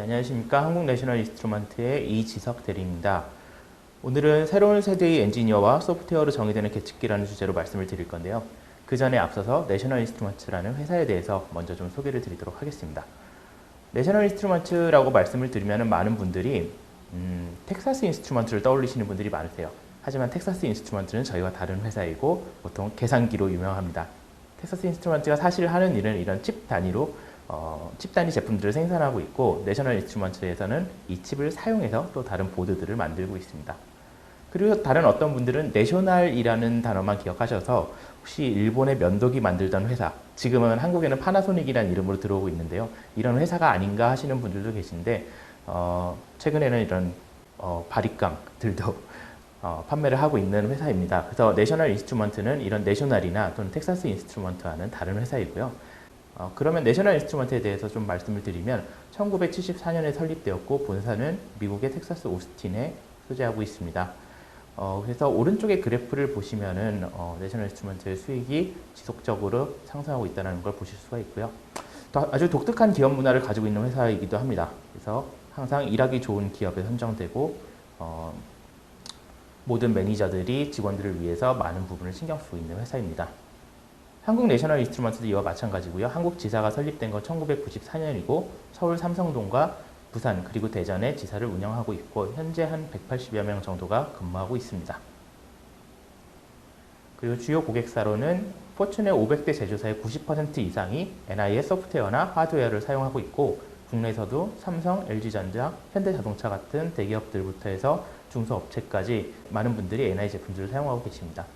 네, 안녕하십니까. 한국내셔널인스트루먼트의 이지석 대리입니다. 오늘은 새로운 세대의 엔지니어와 소프트웨어로 정의되는 계측기라는 주제로 말씀을 드릴 건데요. 그 전에 앞서서 내셔널인스트루먼트라는 회사에 대해서 먼저 좀 소개를 드리도록 하겠습니다. 내셔널인스트루먼트라고 말씀을 드리면 많은 분들이 텍사스 인스트루먼트를 떠올리시는 분들이 많으세요. 하지만 텍사스 인스트루먼트는 저희와 다른 회사이고 보통 계산기로 유명합니다. 텍사스 인스트루먼트가 사실 하는 일은 이런 칩 단위로 칩 단위 제품들을 생산하고 있고, 내셔널 인스트루먼트에서는 이 칩을 사용해서 또 다른 보드들을 만들고 있습니다. 그리고 다른 어떤 분들은 내셔널이라는 단어만 기억하셔서 혹시 일본의 면도기 만들던 회사, 지금은 한국에는 파나소닉이라는 이름으로 들어오고 있는데요. 이런 회사가 아닌가 하시는 분들도 계신데 최근에는 이런 바리깡들도 판매를 하고 있는 회사입니다. 그래서 내셔널 인스트루먼트는 이런 내셔널이나 또는 텍사스 인스트루먼트와는 다른 회사이고요. 그러면 내셔널 인스트루먼트에 대해서 좀 말씀을 드리면 1974년에 설립되었고 본사는 미국의 텍사스 오스틴에 소재하고 있습니다. 그래서 오른쪽의 그래프를 보시면은 내셔널 인스트루먼트의 수익이 지속적으로 상승하고 있다는 걸 보실 수가 있고요. 또 아주 독특한 기업 문화를 가지고 있는 회사이기도 합니다. 그래서 항상 일하기 좋은 기업에 선정되고 모든 매니저들이 직원들을 위해서 많은 부분을 신경 쓰고 있는 회사입니다. 한국 내셔널 인스트루먼트도 이와 마찬가지고요. 한국 지사가 설립된 건 1994년이고 서울 삼성동과 부산 그리고 대전에 지사를 운영하고 있고 현재 한 180여 명 정도가 근무하고 있습니다. 그리고 주요 고객사로는 포춘의 500대 제조사의 90% 이상이 NI의 소프트웨어나 하드웨어를 사용하고 있고, 국내에서도 삼성, LG전자, 현대자동차 같은 대기업들부터 해서 중소업체까지 많은 분들이 NI 제품들을 사용하고 계십니다.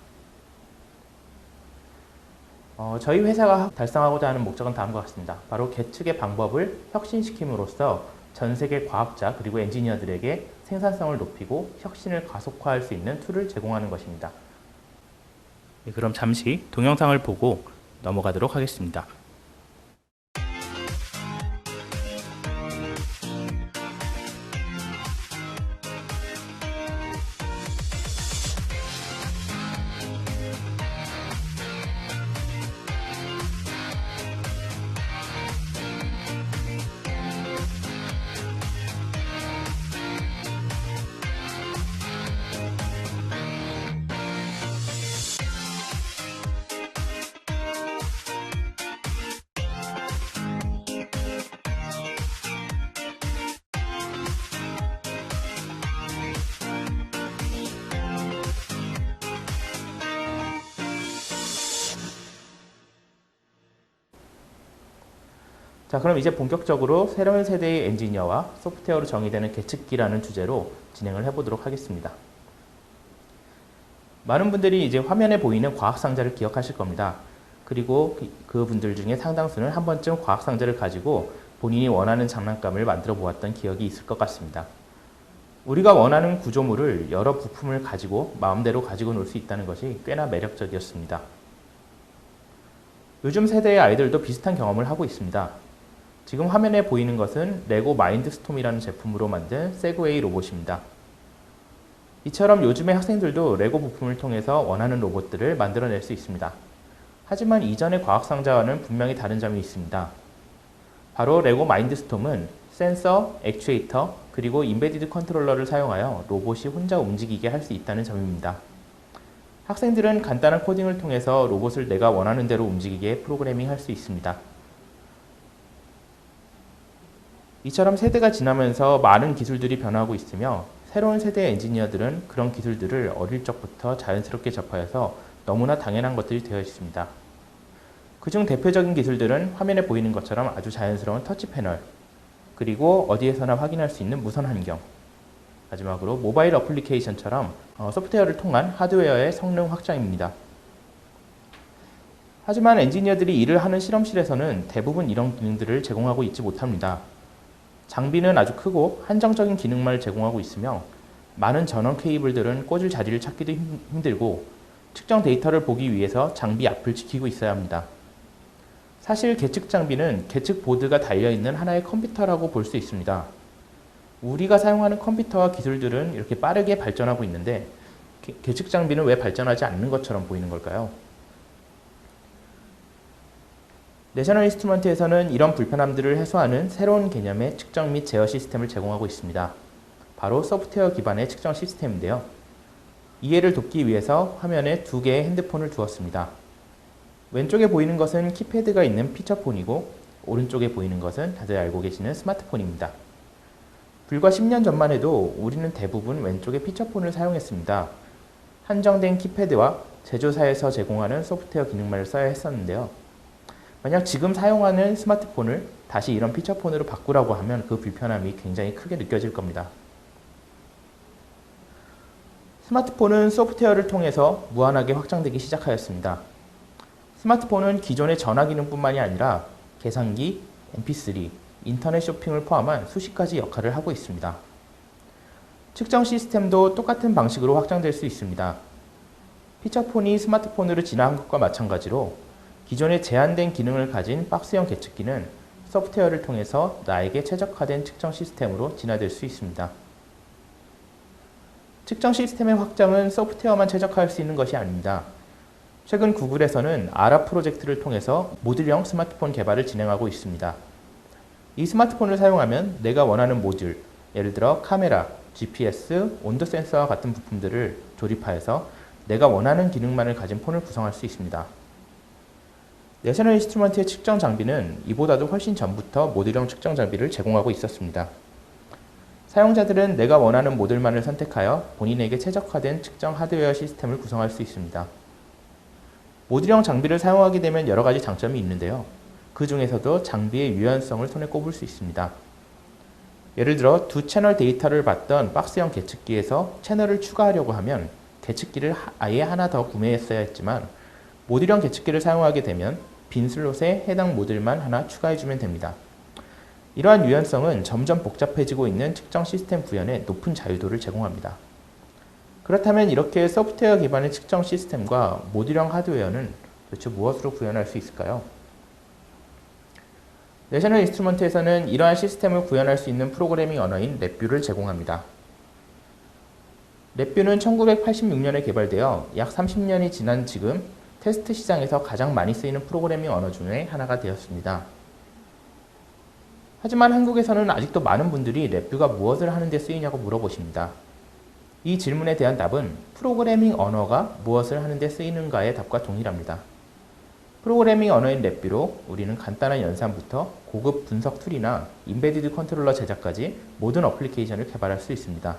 저희 회사가 달성하고자 하는 목적은 다음과 같습니다. 바로 계측의 방법을 혁신시킴으로써 전 세계 과학자 그리고 엔지니어들에게 생산성을 높이고 혁신을 가속화할 수 있는 툴을 제공하는 것입니다. 네, 그럼 잠시 동영상을 보고 넘어가도록 하겠습니다. 자, 그럼 이제 본격적으로 새로운 세대의 엔지니어와 소프트웨어로 정의되는 계측기라는 주제로 진행을 해보도록 하겠습니다. 많은 분들이 이제 화면에 보이는 과학상자를 기억하실 겁니다. 그리고 그분들 중에 상당수는 한 번쯤 과학상자를 가지고 본인이 원하는 장난감을 만들어 보았던 기억이 있을 것 같습니다. 우리가 원하는 구조물을 여러 부품을 가지고 마음대로 가지고 놀 수 있다는 것이 꽤나 매력적이었습니다. 요즘 세대의 아이들도 비슷한 경험을 하고 있습니다. 지금 화면에 보이는 것은 레고 마인드스톰이라는 제품으로 만든 세그웨이 로봇입니다. 이처럼 요즘의 학생들도 레고 부품을 통해서 원하는 로봇들을 만들어낼 수 있습니다. 하지만 이전의 과학상자와는 분명히 다른 점이 있습니다. 바로 레고 마인드스톰은 센서, 액추에이터, 그리고 인베디드 컨트롤러를 사용하여 로봇이 혼자 움직이게 할 수 있다는 점입니다. 학생들은 간단한 코딩을 통해서 로봇을 내가 원하는 대로 움직이게 프로그래밍 할 수 있습니다. 이처럼 세대가 지나면서 많은 기술들이 변화하고 있으며 새로운 세대의 엔지니어들은 그런 기술들을 어릴 적부터 자연스럽게 접하여서 너무나 당연한 것들이 되어 있습니다. 그중 대표적인 기술들은 화면에 보이는 것처럼 아주 자연스러운 터치 패널, 그리고 어디에서나 확인할 수 있는 무선 환경, 마지막으로 모바일 어플리케이션처럼 소프트웨어를 통한 하드웨어의 성능 확장입니다. 하지만 엔지니어들이 일을 하는 실험실에서는 대부분 이런 기능들을 제공하고 있지 못합니다. 장비는 아주 크고 한정적인 기능만을 제공하고 있으며 많은 전원 케이블들은 꽂을 자리를 찾기도 힘들고 측정 데이터를 보기 위해서 장비 앞을 지키고 있어야 합니다. 사실 계측 장비는 계측 보드가 달려있는 하나의 컴퓨터라고 볼 수 있습니다. 우리가 사용하는 컴퓨터와 기술들은 이렇게 빠르게 발전하고 있는데 계측 장비는 왜 발전하지 않는 것처럼 보이는 걸까요? 내셔널 인스트루먼트에서는 이런 불편함들을 해소하는 새로운 개념의 측정 및 제어 시스템을 제공하고 있습니다. 바로 소프트웨어 기반의 측정 시스템인데요. 이해를 돕기 위해서 화면에 두 개의 핸드폰을 두었습니다. 왼쪽에 보이는 것은 키패드가 있는 피처폰이고 오른쪽에 보이는 것은 다들 알고 계시는 스마트폰입니다. 불과 10년 전만 해도 우리는 대부분 왼쪽의 피처폰을 사용했습니다. 한정된 키패드와 제조사에서 제공하는 소프트웨어 기능만을 써야 했었는데요. 만약 지금 사용하는 스마트폰을 다시 이런 피처폰으로 바꾸라고 하면 그 불편함이 굉장히 크게 느껴질 겁니다. 스마트폰은 소프트웨어를 통해서 무한하게 확장되기 시작하였습니다. 스마트폰은 기존의 전화 기능뿐만이 아니라 계산기, mp3, 인터넷 쇼핑을 포함한 수십 가지 역할을 하고 있습니다. 측정 시스템도 똑같은 방식으로 확장될 수 있습니다. 피처폰이 스마트폰으로 진화한 것과 마찬가지로 기존의 제한된 기능을 가진 박스형 계측기는 소프트웨어를 통해서 나에게 최적화된 측정 시스템으로 진화될 수 있습니다. 측정 시스템의 확장은 소프트웨어만 최적화할 수 있는 것이 아닙니다. 최근 구글에서는 아라 프로젝트를 통해서 모듈형 스마트폰 개발을 진행하고 있습니다. 이 스마트폰을 사용하면 내가 원하는 모듈, 예를 들어 카메라, GPS, 온도 센서와 같은 부품들을 조립하여서 내가 원하는 기능만을 가진 폰을 구성할 수 있습니다. 내셔널 인스트루먼트의 측정 장비는 이보다도 훨씬 전부터 모듈형 측정 장비를 제공하고 있었습니다. 사용자들은 내가 원하는 모듈만을 선택하여 본인에게 최적화된 측정 하드웨어 시스템을 구성할 수 있습니다. 모듈형 장비를 사용하게 되면 여러 가지 장점이 있는데요. 그 중에서도 장비의 유연성을 손에 꼽을 수 있습니다. 예를 들어 두 채널 데이터를 받던 박스형 계측기에서 채널을 추가하려고 하면 계측기를 아예 하나 더 구매했어야 했지만 모듈형 계측기를 사용하게 되면 빈 슬롯에 해당 모듈만 하나 추가해주면 됩니다. 이러한 유연성은 점점 복잡해지고 있는 측정 시스템 구현에 높은 자유도를 제공합니다. 그렇다면 이렇게 소프트웨어 기반의 측정 시스템과 모듈형 하드웨어는 도대체 무엇으로 구현할 수 있을까요? 내셔널 인스트루먼트에서는 이러한 시스템을 구현할 수 있는 프로그래밍 언어인 랩뷰를 제공합니다. 랩뷰는 1986년에 개발되어 약 30년이 지난 지금 테스트 시장에서 가장 많이 쓰이는 프로그래밍 언어 중에 하나가 되었습니다. 하지만 한국에서는 아직도 많은 분들이 랩뷰가 무엇을 하는 데 쓰이냐고 물어보십니다. 이 질문에 대한 답은 프로그래밍 언어가 무엇을 하는 데 쓰이는가의 답과 동일합니다. 프로그래밍 언어인 랩뷰로 우리는 간단한 연산부터 고급 분석 툴이나 임베디드 컨트롤러 제작까지 모든 어플리케이션을 개발할 수 있습니다.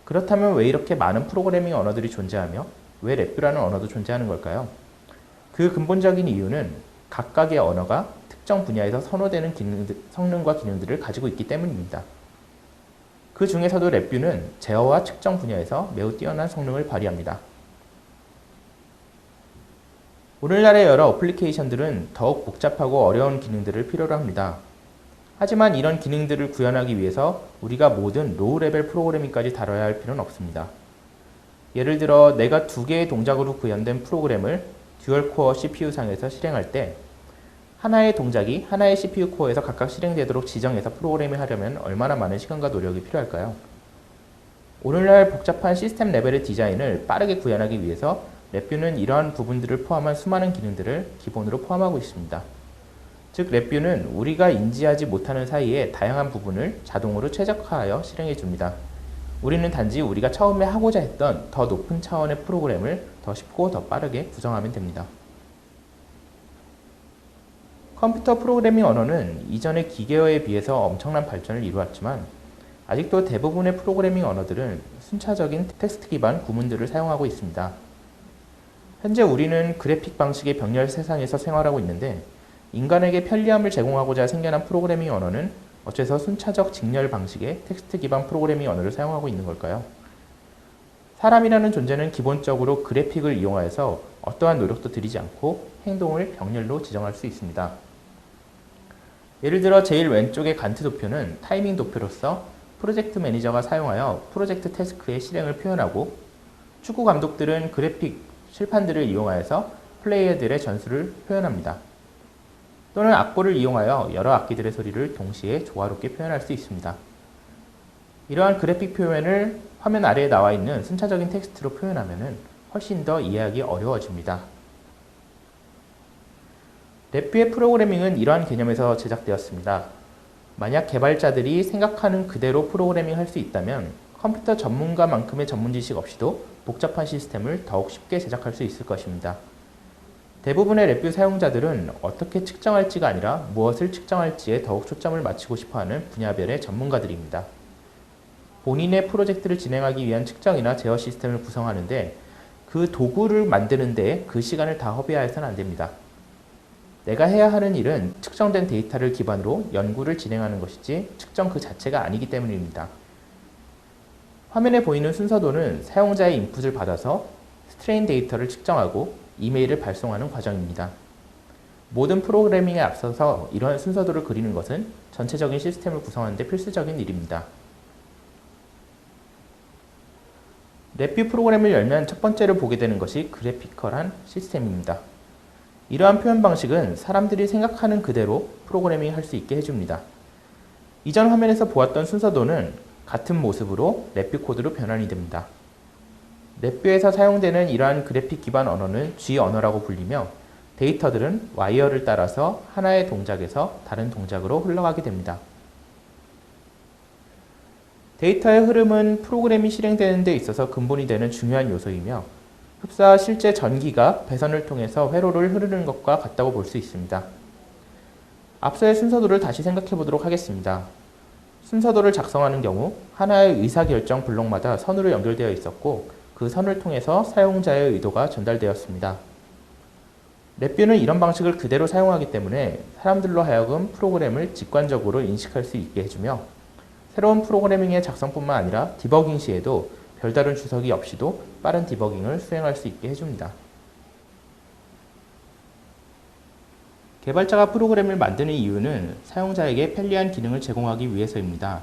그렇다면 왜 이렇게 많은 프로그래밍 언어들이 존재하며 왜 랩뷰라는 언어도 존재하는 걸까요? 그 근본적인 이유는 각각의 언어가 특정 분야에서 선호되는 성능과 기능들을 가지고 있기 때문입니다. 그 중에서도 랩뷰는 제어와 측정 분야에서 매우 뛰어난 성능을 발휘합니다. 오늘날의 여러 어플리케이션들은 더욱 복잡하고 어려운 기능들을 필요로 합니다. 하지만 이런 기능들을 구현하기 위해서 우리가 모든 로우 레벨 프로그래밍까지 다뤄야 할 필요는 없습니다. 예를 들어 내가 두 개의 동작으로 구현된 프로그램을 듀얼 코어 CPU상에서 실행할 때 하나의 동작이 하나의 CPU 코어에서 각각 실행되도록 지정해서 프로그램을 하려면 얼마나 많은 시간과 노력이 필요할까요? 오늘날 복잡한 시스템 레벨의 디자인을 빠르게 구현하기 위해서 랩뷰는 이러한 부분들을 포함한 수많은 기능들을 기본으로 포함하고 있습니다. 즉 랩뷰는 우리가 인지하지 못하는 사이에 다양한 부분을 자동으로 최적화하여 실행해 줍니다. 우리는 단지 우리가 처음에 하고자 했던 더 높은 차원의 프로그램을 더 쉽고 더 빠르게 구성하면 됩니다. 컴퓨터 프로그래밍 언어는 이전의 기계어에 비해서 엄청난 발전을 이루었지만 아직도 대부분의 프로그래밍 언어들은 순차적인 텍스트 기반 구문들을 사용하고 있습니다. 현재 우리는 그래픽 방식의 병렬 세상에서 생활하고 있는데 인간에게 편리함을 제공하고자 생겨난 프로그래밍 언어는 어째서 순차적 직렬 방식의 텍스트 기반 프로그래밍 언어를 사용하고 있는 걸까요? 사람이라는 존재는 기본적으로 그래픽을 이용하여서 어떠한 노력도 들이지 않고 행동을 병렬로 지정할 수 있습니다. 예를 들어 제일 왼쪽의 간트 도표는 타이밍 도표로서 프로젝트 매니저가 사용하여 프로젝트 태스크의 실행을 표현하고 축구 감독들은 그래픽 칠판들을 이용하여서 플레이어들의 전술을 표현합니다. 또는 악보를 이용하여 여러 악기들의 소리를 동시에 조화롭게 표현할 수 있습니다. 이러한 그래픽 표현을 화면 아래에 나와 있는 순차적인 텍스트로 표현하면 훨씬 더 이해하기 어려워집니다. 랩뷰의 프로그래밍은 이러한 개념에서 제작되었습니다. 만약 개발자들이 생각하는 그대로 프로그래밍 할 수 있다면 컴퓨터 전문가만큼의 전문 지식 없이도 복잡한 시스템을 더욱 쉽게 제작할 수 있을 것입니다. 대부분의 랩뷰 사용자들은 어떻게 측정할지가 아니라 무엇을 측정할지에 더욱 초점을 맞추고 싶어하는 분야별의 전문가들입니다. 본인의 프로젝트를 진행하기 위한 측정이나 제어 시스템을 구성하는데 그 도구를 만드는 데 그 시간을 다 허비해서는 안 됩니다. 내가 해야 하는 일은 측정된 데이터를 기반으로 연구를 진행하는 것이지 측정 그 자체가 아니기 때문입니다. 화면에 보이는 순서도는 사용자의 인풋을 받아서 스트레인 데이터를 측정하고 이메일을 발송하는 과정입니다. 모든 프로그래밍에 앞서서 이러한 순서도를 그리는 것은 전체적인 시스템을 구성하는 데 필수적인 일입니다. 랩뷰 프로그램을 열면 첫 번째로 보게 되는 것이 그래피컬한 시스템입니다. 이러한 표현 방식은 사람들이 생각하는 그대로 프로그래밍 할 수 있게 해줍니다. 이전 화면에서 보았던 순서도는 같은 모습으로 랩뷰 코드로 변환이 됩니다. 랩뷰에서 사용되는 이러한 그래픽 기반 언어는 G 언어라고 불리며 데이터들은 와이어를 따라서 하나의 동작에서 다른 동작으로 흘러가게 됩니다. 데이터의 흐름은 프로그램이 실행되는 데 있어서 근본이 되는 중요한 요소이며 흡사 실제 전기가 배선을 통해서 회로를 흐르는 것과 같다고 볼 수 있습니다. 앞서의 순서도를 다시 생각해 보도록 하겠습니다. 순서도를 작성하는 경우 하나의 의사결정 블록마다 선으로 연결되어 있었고 그 선을 통해서 사용자의 의도가 전달되었습니다. 랩뷰는 이런 방식을 그대로 사용하기 때문에 사람들로 하여금 프로그램을 직관적으로 인식할 수 있게 해주며 새로운 프로그래밍의 작성뿐만 아니라 디버깅 시에도 별다른 주석이 없이도 빠른 디버깅을 수행할 수 있게 해줍니다. 개발자가 프로그램을 만드는 이유는 사용자에게 편리한 기능을 제공하기 위해서입니다.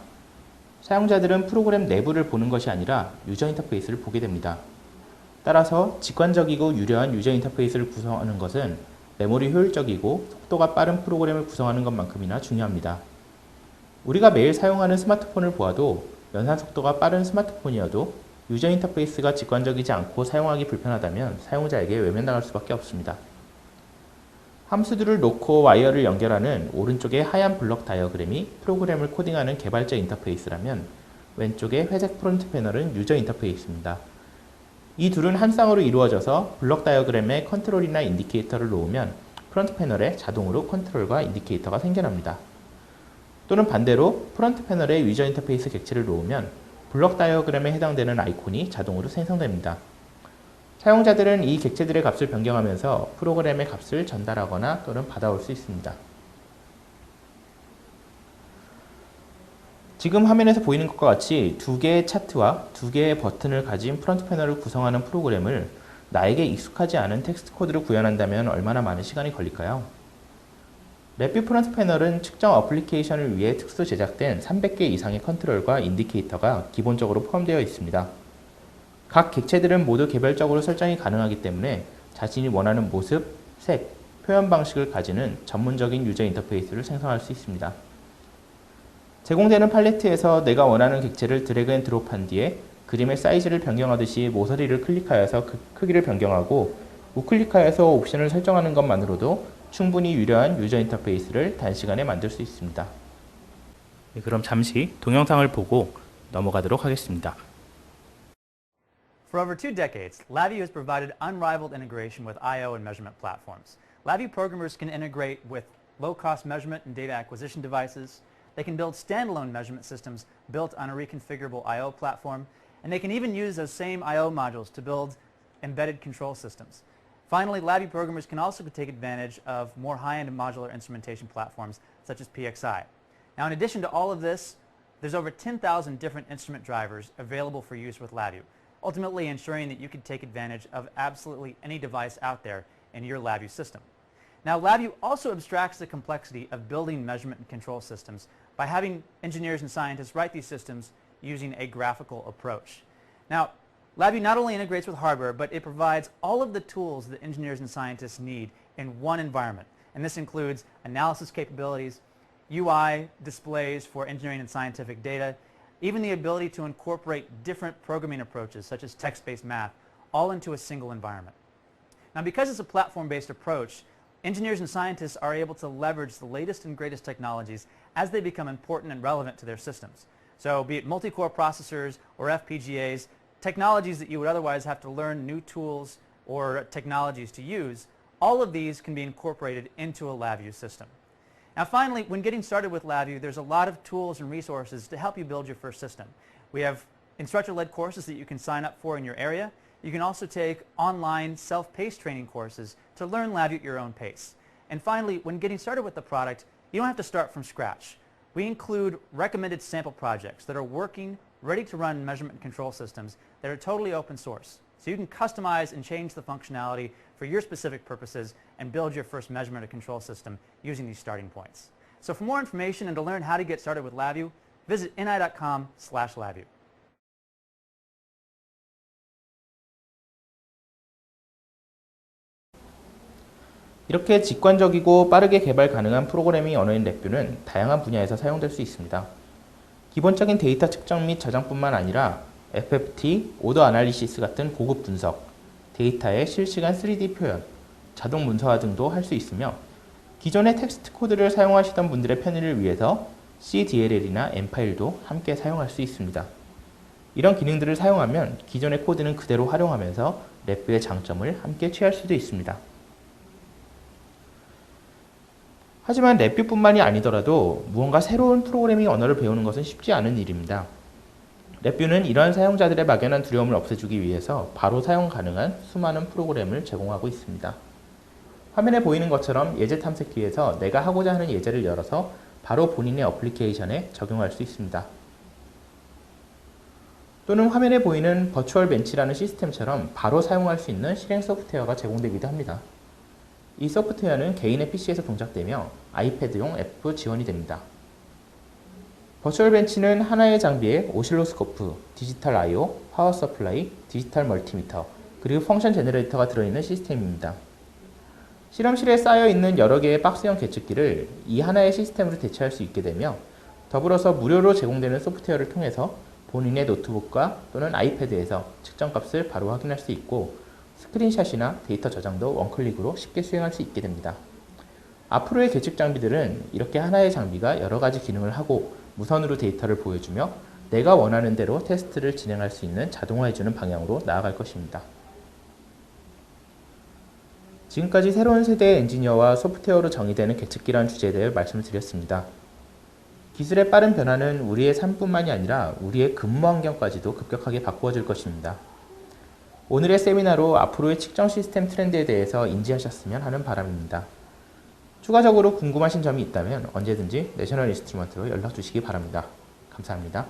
사용자들은 프로그램 내부를 보는 것이 아니라 유저 인터페이스를 보게 됩니다. 따라서 직관적이고 유려한 유저 인터페이스를 구성하는 것은 메모리 효율적이고 속도가 빠른 프로그램을 구성하는 것만큼이나 중요합니다. 우리가 매일 사용하는 스마트폰을 보아도 연산 속도가 빠른 스마트폰이어도 유저 인터페이스가 직관적이지 않고 사용하기 불편하다면 사용자에게 외면당할 수밖에 없습니다. 함수들을 놓고 와이어를 연결하는 오른쪽의 하얀 블럭 다이어그램이 프로그램을 코딩하는 개발자 인터페이스라면 왼쪽의 회색 프론트 패널은 유저 인터페이스입니다. 이 둘은 한 쌍으로 이루어져서 블럭 다이어그램에 컨트롤이나 인디케이터를 놓으면 프론트 패널에 자동으로 컨트롤과 인디케이터가 생겨납니다. 또는 반대로 프론트 패널에 유저 인터페이스 객체를 놓으면 블럭 다이어그램에 해당되는 아이콘이 자동으로 생성됩니다. 사용자들은 이 객체들의 값을 변경하면서 프로그램의 값을 전달하거나 또는 받아올 수 있습니다. 지금 화면에서 보이는 것과 같이 두 개의 차트와 두 개의 버튼을 가진 프론트 패널을 구성하는 프로그램을 나에게 익숙하지 않은 텍스트 코드로 구현한다면 얼마나 많은 시간이 걸릴까요? 랩뷰 프론트 패널은 측정 어플리케이션을 위해 특수 제작된 300개 이상의 컨트롤과 인디케이터가 기본적으로 포함되어 있습니다. 각 객체들은 모두 개별적으로 설정이 가능하기 때문에 자신이 원하는 모습, 색, 표현 방식을 가지는 전문적인 유저 인터페이스를 생성할 수 있습니다. 제공되는 팔레트에서 내가 원하는 객체를 드래그 앤 드롭한 뒤에 그림의 사이즈를 변경하듯이 모서리를 클릭하여서 그 크기를 변경하고 우클릭하여서 옵션을 설정하는 것만으로도 충분히 유려한 유저 인터페이스를 단시간에 만들 수 있습니다. 그럼 잠시 동영상을 보고 넘어가도록 하겠습니다. For over 2 decades, LabVIEW has provided unrivaled integration with I/O and measurement platforms. LabVIEW programmers can integrate with low-cost measurement and data acquisition devices. They can build standalone measurement systems built on a reconfigurable I/O platform, and they can even use those same I/O modules to build embedded control systems. Finally, LabVIEW programmers can also take advantage of more high-end modular instrumentation platforms such as PXI. Now, in addition to all of this, there's over 10,000 different instrument drivers available for use with LabVIEW, ultimately ensuring that you can take advantage of absolutely any device out there in your LabVIEW system. Now, LabVIEW also abstracts the complexity of building measurement and control systems by having engineers and scientists write these systems using a graphical approach. Now, LabVIEW not only integrates with hardware, but it provides all of the tools that engineers and scientists need in one environment. And this includes analysis capabilities, UI displays for engineering and scientific data, even the ability to incorporate different programming approaches such as text-based math, all into a single environment. Now, because it's a platform-based approach, Engineers and scientists are able to leverage the latest and greatest technologies as they become important and relevant to their systems. So be it multi-core processors or FPGAs, technologies that you would otherwise have to learn new tools or technologies to use, all of these can be incorporated into a LabVIEW system. Now finally, when getting started with LabVIEW, there's a lot of tools and resources to help you build your first system. We have instructor-led courses that you can sign up for in your area. You can also take online self-paced training courses to learn LabVIEW at your own pace. And finally, when getting started with the product, you don't have to start from scratch. We include recommended sample projects that are working, ready to run measurement control systems that are totally open source. So you can customize and change the functionality for your specific purposes and build your first measurement and control system using these starting points. So for more information and to learn how to get started with LabVIEW, visit ni.com/LabVIEW. 이렇게 직관적이고 빠르게 개발 가능한 프로그래밍 언어인 랩뷰는 다양한 분야에서 사용될 수 있습니다. 기본적인 데이터 측정 및 저장뿐만 아니라 FFT, 오더 아날리시스 같은 고급 분석, 데이터의 실시간 3D 표현, 자동 문서화 등도 할 수 있으며 기존의 텍스트 코드를 사용하시던 분들의 편의를 위해서 CDLL이나 M 파일도 함께 사용할 수 있습니다. 이런 기능들을 사용하면 기존의 코드는 그대로 활용하면서 랩뷰의 장점을 함께 취할 수도 있습니다. 하지만 랩뷰뿐만이 아니더라도 무언가 새로운 프로그래밍 언어를 배우는 것은 쉽지 않은 일입니다. 랩뷰는 이러한 사용자들의 막연한 두려움을 없애주기 위해서 바로 사용 가능한 수많은 프로그램을 제공하고 있습니다. 화면에 보이는 것처럼 예제 탐색기에서 내가 하고자 하는 예제를 열어서 바로 본인의 어플리케이션에 적용할 수 있습니다. 또는 화면에 보이는 버추얼 벤치라는 시스템처럼 바로 사용할 수 있는 실행 소프트웨어가 제공되기도 합니다. 이 소프트웨어는 개인의 PC에서 동작되며 아이패드용 앱도 지원이 됩니다. 버추얼 벤치는 하나의 장비에 오실로스코프, 디지털 I/O, 파워 서플라이, 디지털 멀티미터, 그리고 펑션 제너레이터가 들어있는 시스템입니다. 실험실에 쌓여있는 여러 개의 박스형 계측기를 이 하나의 시스템으로 대체할 수 있게 되며 더불어서 무료로 제공되는 소프트웨어를 통해서 본인의 노트북과 또는 아이패드에서 측정값을 바로 확인할 수 있고 스크린샷이나 데이터 저장도 원클릭으로 쉽게 수행할 수 있게 됩니다. 앞으로의 계측 장비들은 이렇게 하나의 장비가 여러 가지 기능을 하고 무선으로 데이터를 보여주며 내가 원하는 대로 테스트를 진행할 수 있는 자동화해주는 방향으로 나아갈 것입니다. 지금까지 새로운 세대의 엔지니어와 소프트웨어로 정의되는 계측기라는 주제에 대해 말씀을 드렸습니다. 기술의 빠른 변화는 우리의 삶뿐만이 아니라 우리의 근무 환경까지도 급격하게 바꾸어질 것입니다. 오늘의 세미나로 앞으로의 측정 시스템 트렌드에 대해서 인지하셨으면 하는 바람입니다. 추가적으로 궁금하신 점이 있다면 언제든지 내셔널 인스트루먼트로 연락 주시기 바랍니다. 감사합니다.